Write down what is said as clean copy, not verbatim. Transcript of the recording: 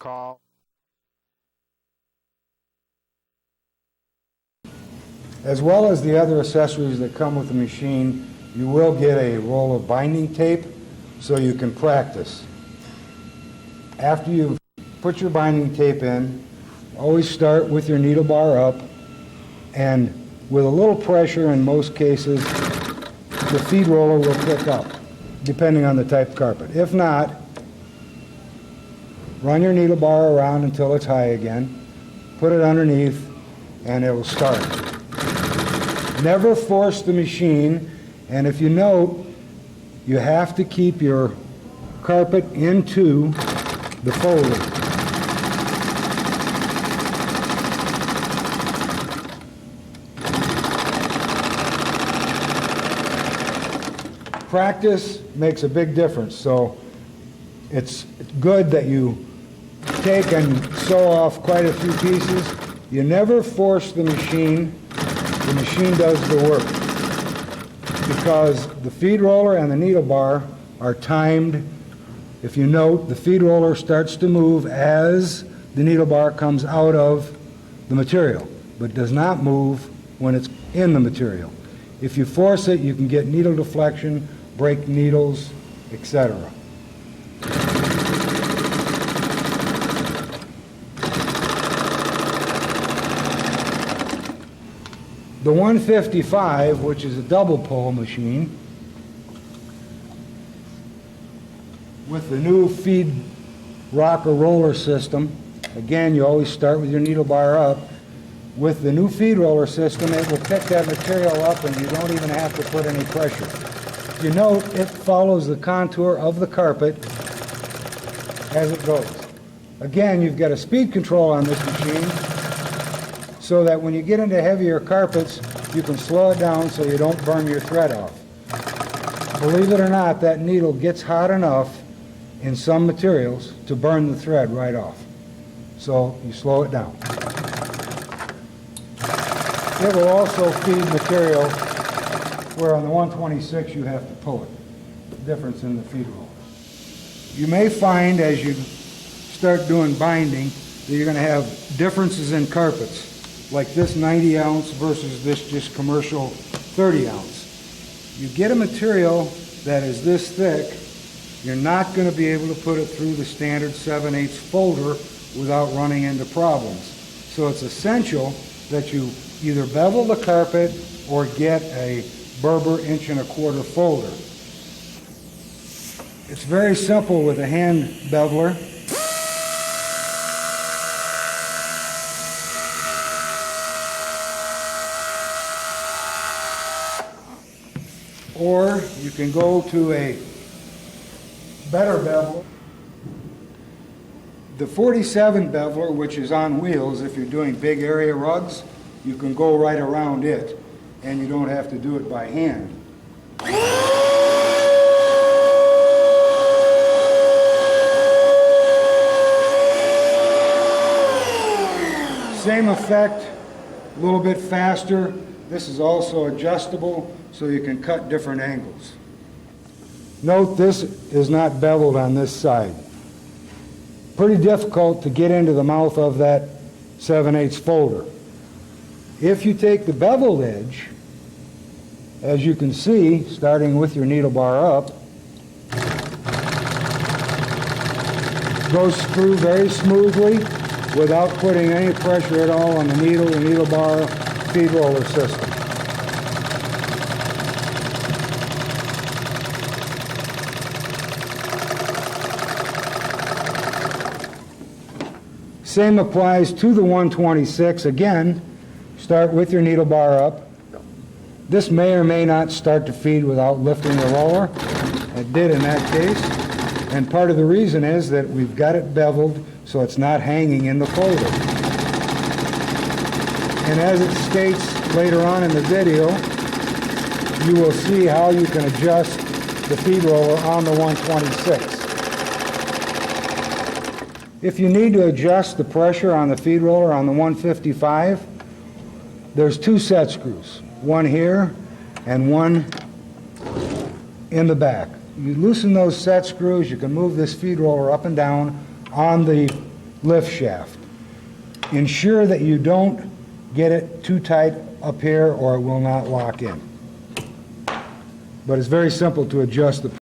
call. As well as the other accessories that come with the machine, you will get a roll of binding tape so you can practice. After you've put your binding tape in, always start with your needle bar up, and with a little pressure in most cases, the feed roller will pick up, depending on the type of carpet. If not, run your needle bar around until it's high again, put it underneath, and it will start. Never force the machine, and if you note, you have to keep your carpet into the folder. Practice makes a big difference, so it's good that you take and sew off quite a few pieces. You never force the machine does the work, because the feed roller and the needle bar are timed. If you note, the feed roller starts to move as the needle bar comes out of the material, but does not move when it's in the material. If you force it, you can get needle deflection, break needles, etc. The 155, which is a double pole machine, with the new feed rocker roller system, again, you always start with your needle bar up. With the new feed roller system, it will pick that material up and you don't even have to put any pressure. You note it follows the contour of the carpet as it goes. Again, you've got a speed control on this machine so that when you get into heavier carpets, you can slow it down so you don't burn your thread off. Believe it or not, that needle gets hot enough in some materials to burn the thread right off. So you slow it down. It will also feed material where on the 126 you have to pull it. The difference in the feed roller. You may find as you start doing binding that you're going to have differences in carpets, like this 90 ounce versus this just commercial 30 ounce. You get a material that is this thick, you're not going to be able to put it through the standard 7/8 folder without running into problems. So it's essential that you either bevel the carpet or get a Berber 1¼ inch folder. It's very simple with a hand beveler. Or you can go to a better bevel. The 47 beveler, which is on wheels, if you're doing big area rugs, you can go right around it and you don't have to do it by hand. Same effect, a little bit faster. This is also adjustable so you can cut different angles. Note this is not beveled on this side. Pretty difficult to get into the mouth of that 7/8 folder. If you take the beveled edge, as you can see, starting with your needle bar up, goes through very smoothly without putting any pressure at all on the needle bar feed roller system. Same applies to the 126. Again, start with your needle bar up. This may or may not start to feed without lifting the roller. It did in that case. And part of the reason is that we've got it beveled so it's not hanging in the folder. And as it states later on in the video, you will see how you can adjust the feed roller on the 126. If you need to adjust the pressure on the feed roller on the 155, there's two set screws, one here and one in the back. You loosen those set screws, you can move this feed roller up and down on the lift shaft. Ensure that you don't get it too tight up here or it will not lock in. But it's very simple to adjust the